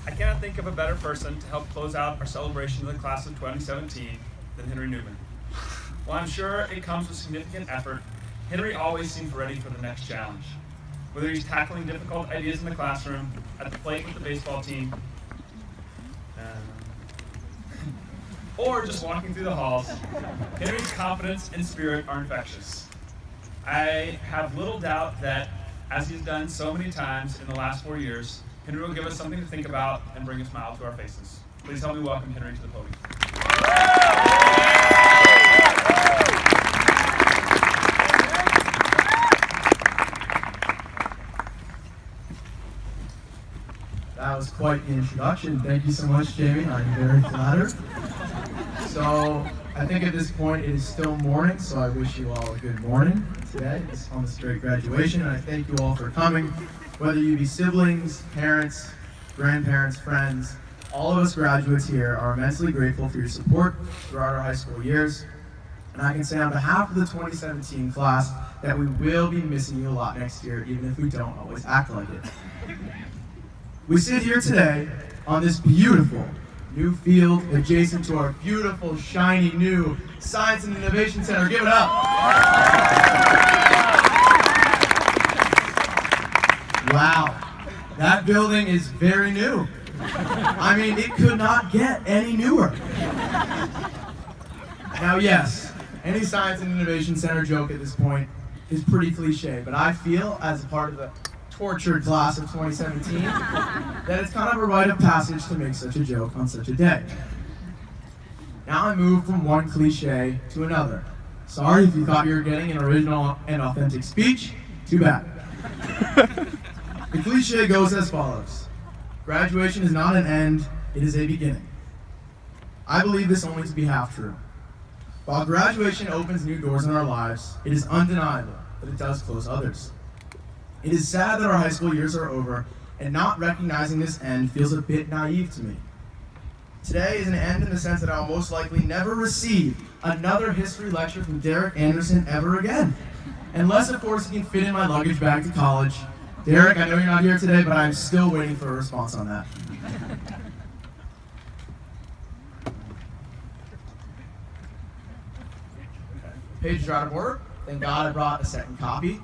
I cannot think of a better person to help close out our celebration of the class of 2017 than Henry Newman. While I'm sure it comes with significant effort, Henry always seems ready for the next challenge. Whether he's tackling difficult ideas in the classroom, at the plate with the baseball team, or just walking through the halls, Henry's confidence and spirit are infectious. I have little doubt that, as he's done so many times in the last 4 years, Henry will give us something to think about and bring a smile to our faces. Please help me welcome Henry to the podium. That was quite the introduction. Thank you so much, Jamie. I'm very flattered. So, I think at this point it is still morning, so I wish you all a good morning today on this great graduation, and I thank you all for coming. Whether you be siblings, parents, grandparents, friends, all of us graduates here are immensely grateful for your support throughout our high school years. And I can say on behalf of the 2017 class that we will be missing you a lot next year, even if we don't always act like it. We sit here today on this beautiful new field adjacent to our beautiful, shiny, new Science and Innovation Center. Give it up! Wow, that building is very new. I mean, it could not get any newer. Now, yes, any Science and Innovation Center joke at this point is pretty cliche, but I feel, as a part of the tortured class of 2017, that it's kind of a rite of passage to make such a joke on such a day. Now I move from one cliche to another. Sorry if you thought you were getting an original and authentic speech, too bad. The cliche goes as follows: graduation is not an end, it is a beginning. I believe this only to be half true. While graduation opens new doors in our lives, it is undeniable that it does close others. It is sad that our high school years are over, and not recognizing this end feels a bit naive to me. Today is an end in the sense that I will most likely never receive another history lecture from Derek Anderson ever again. Unless, of course, he can fit in my luggage back to college. Derek, I know you're not here today, but I'm still waiting for a response on that. Pages are out of order. Thank God I brought a second copy.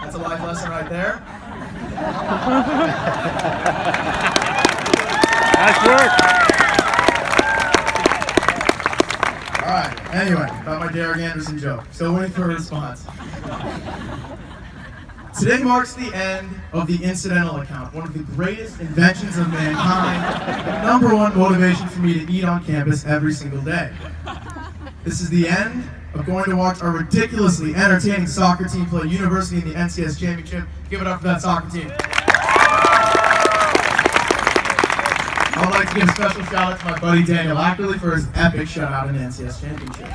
That's a life lesson right there. Nice work. All right, anyway, about my Derek Anderson joke. Still waiting for a response. Today marks the end of the incidental account, one of the greatest inventions of mankind, the number one motivation for me to eat on campus every single day. This is the end of going to watch our ridiculously entertaining soccer team play University in the NCS Championship. Give it up for that soccer team. I would like to give a special shout out to my buddy Daniel Ackerley for his epic shutout in the NCS Championship.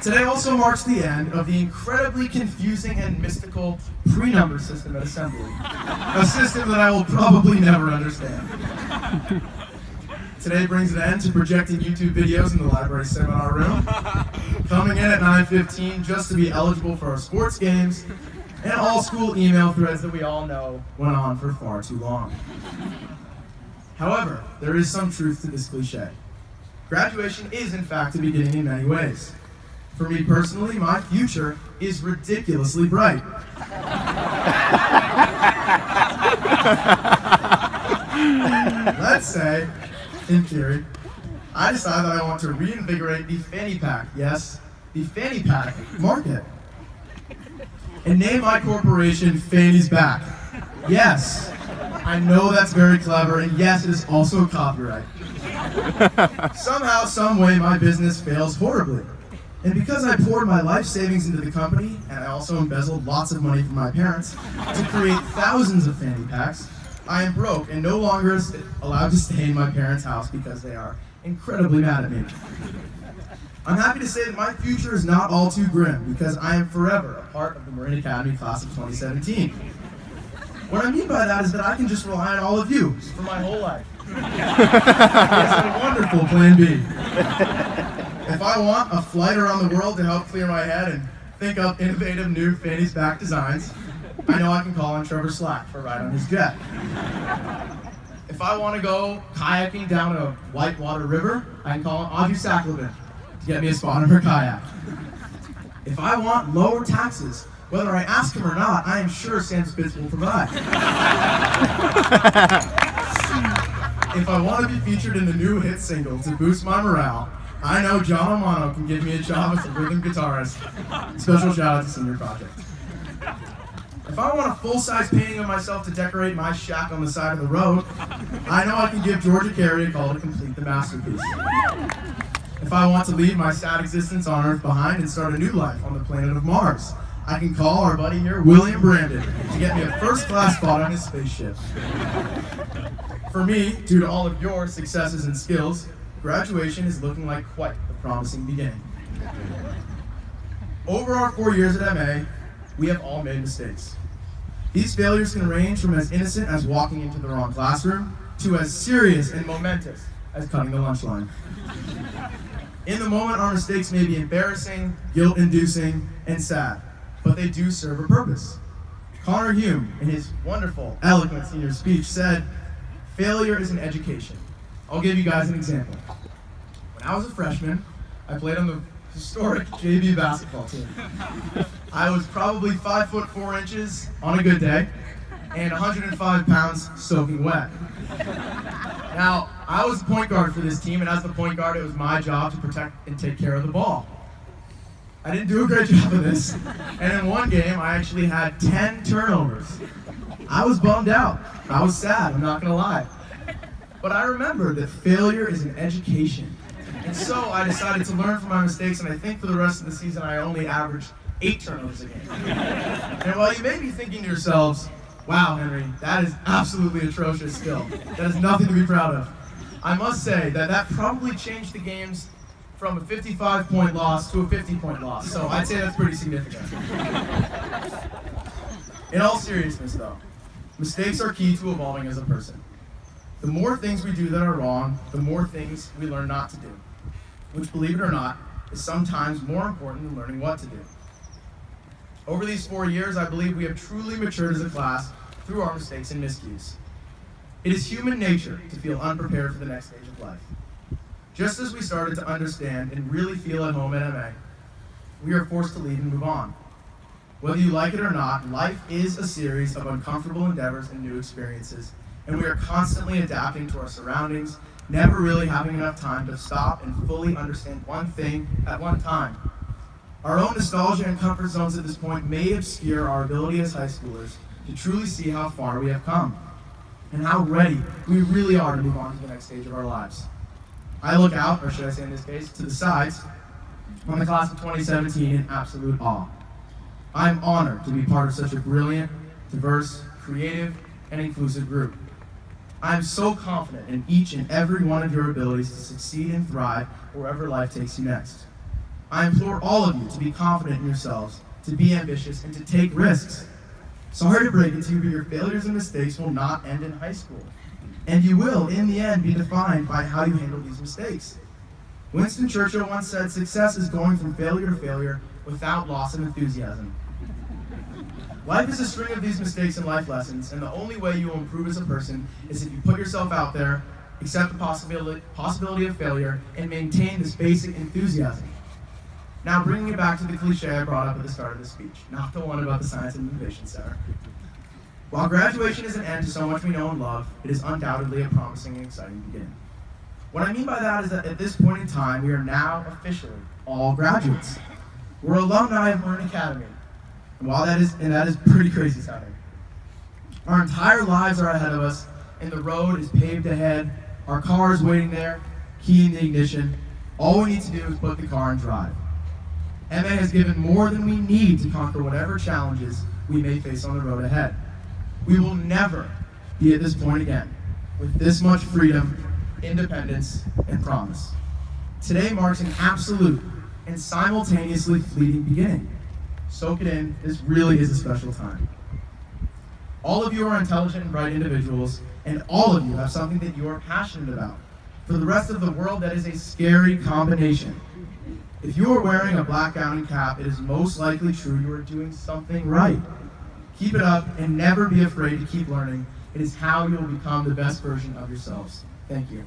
Today also marks the end of the incredibly confusing and mystical pre-number system at Assembly, a system that I will probably never understand. Today brings an end to projecting YouTube videos in the library seminar room, coming in at 9:15 just to be eligible for our sports games, and all school email threads that we all know went on for far too long. However, there is some truth to this cliche. Graduation is in fact a beginning in many ways. For me personally, my future is ridiculously bright. Let's say, in theory, I decide that I want to reinvigorate the fanny pack, yes, the fanny pack market, and name my corporation Fanny's Back. Yes, I know that's very clever, and yes, it is also copyright. Somehow, some way, my business fails horribly. And because I poured my life savings into the company, and I also embezzled lots of money from my parents to create thousands of fanny packs, I am broke and no longer allowed to stay in my parents' house because they are incredibly mad at me. I'm happy to say that my future is not all too grim because I am forever a part of the Marin Academy class of 2017. What I mean by that is that I can just rely on all of you for my whole life. It's a wonderful plan B. If I want a flight around the world to help clear my head and think up innovative new Fanny's Back designs, I know I can call on Trevor Slack for a ride on his jet. If I want to go kayaking down a whitewater river, I can call on Audrey Sackleman to get me a spot on her kayak. If I want lower taxes, whether I ask him or not, I am sure Sam Spitz will provide. If I want to be featured in the new hit single to boost my morale, I know John Amano can give me a job as a rhythm guitarist. Special shout out to Senior Project. If I want a full-size painting of myself to decorate my shack on the side of the road, I know I can give Georgia Carey a call to complete the masterpiece. If I want to leave my sad existence on Earth behind and start a new life on the planet of Mars, I can call our buddy here, William Brandon, to get me a first-class spot on his spaceship. For me, due to all of your successes and skills, graduation is looking like quite a promising beginning. Over our 4 years at MA, we have all made mistakes. These failures can range from as innocent as walking into the wrong classroom to as serious and momentous as cutting the lunch line. In the moment, our mistakes may be embarrassing, guilt-inducing, and sad, but they do serve a purpose. Connor Hume, in his wonderful, eloquent senior speech, said, "Failure is an education." I'll give you guys an example. When I was a freshman, I played on the historic JV basketball team. I was probably 5'4" on a good day, and 105 pounds soaking wet. Now, I was the point guard for this team, and as the point guard, it was my job to protect and take care of the ball. I didn't do a great job of this, and in one game, I actually had 10 turnovers. I was bummed out. I was sad, I'm not gonna lie. But I remembered that failure is an education. And so I decided to learn from my mistakes, and I think for the rest of the season, I only averaged 8 turnovers a game. And while you may be thinking to yourselves, wow, Henry, that is absolutely atrocious still. That is nothing to be proud of. I must say that probably changed the games from a 55-point loss to a 50-point loss. So I'd say that's pretty significant. In all seriousness, though, mistakes are key to evolving as a person. The more things we do that are wrong, the more things we learn not to do, which, believe it or not, is sometimes more important than learning what to do. Over these 4 years, I believe we have truly matured as a class through our mistakes and miscues. It is human nature to feel unprepared for the next stage of life. Just as we started to understand and really feel at home at MA, we are forced to leave and move on. Whether you like it or not, life is a series of uncomfortable endeavors and new experiences, and we are constantly adapting to our surroundings, never really having enough time to stop and fully understand one thing at one time. Our own nostalgia and comfort zones at this point may obscure our ability as high schoolers to truly see how far we have come, and how ready we really are to move on to the next stage of our lives. I look out, or should I say in this case, to the sides, on the class of 2017 in absolute awe. I'm honored to be part of such a brilliant, diverse, creative, and inclusive group. I am so confident in each and every one of your abilities to succeed and thrive wherever life takes you next. I implore all of you to be confident in yourselves, to be ambitious, and to take risks. Sorry to break it to you, but your failures and mistakes will not end in high school. And you will, in the end, be defined by how you handle these mistakes. Winston Churchill once said, "Success is going from failure to failure without loss of enthusiasm." Life is a string of these mistakes and life lessons, and the only way you will improve as a person is if you put yourself out there, accept the possibility of failure, and maintain this basic enthusiasm. Now, bringing it back to the cliche I brought up at the start of the speech, not the one about the Science and Innovation Center. While graduation is an end to so much we know and love, it is undoubtedly a promising and exciting beginning. What I mean by that is that at this point in time, we are now officially all graduates. We're alumni of Marin Academy, and that is pretty crazy sounding. Our entire lives are ahead of us, and the road is paved ahead. Our car is waiting there, key in the ignition. All we need to do is put the car and drive. MA has given more than we need to conquer whatever challenges we may face on the road ahead. We will never be at this point again, with this much freedom, independence, and promise. Today marks an absolute and simultaneously fleeting beginning. Soak it in, this really is a special time. All of you are intelligent and bright individuals, and all of you have something that you are passionate about. For the rest of the world, that is a scary combination. If you are wearing a black gown and cap, it is most likely true you are doing something right. Keep it up and never be afraid to keep learning. It is how you will become the best version of yourselves. Thank you.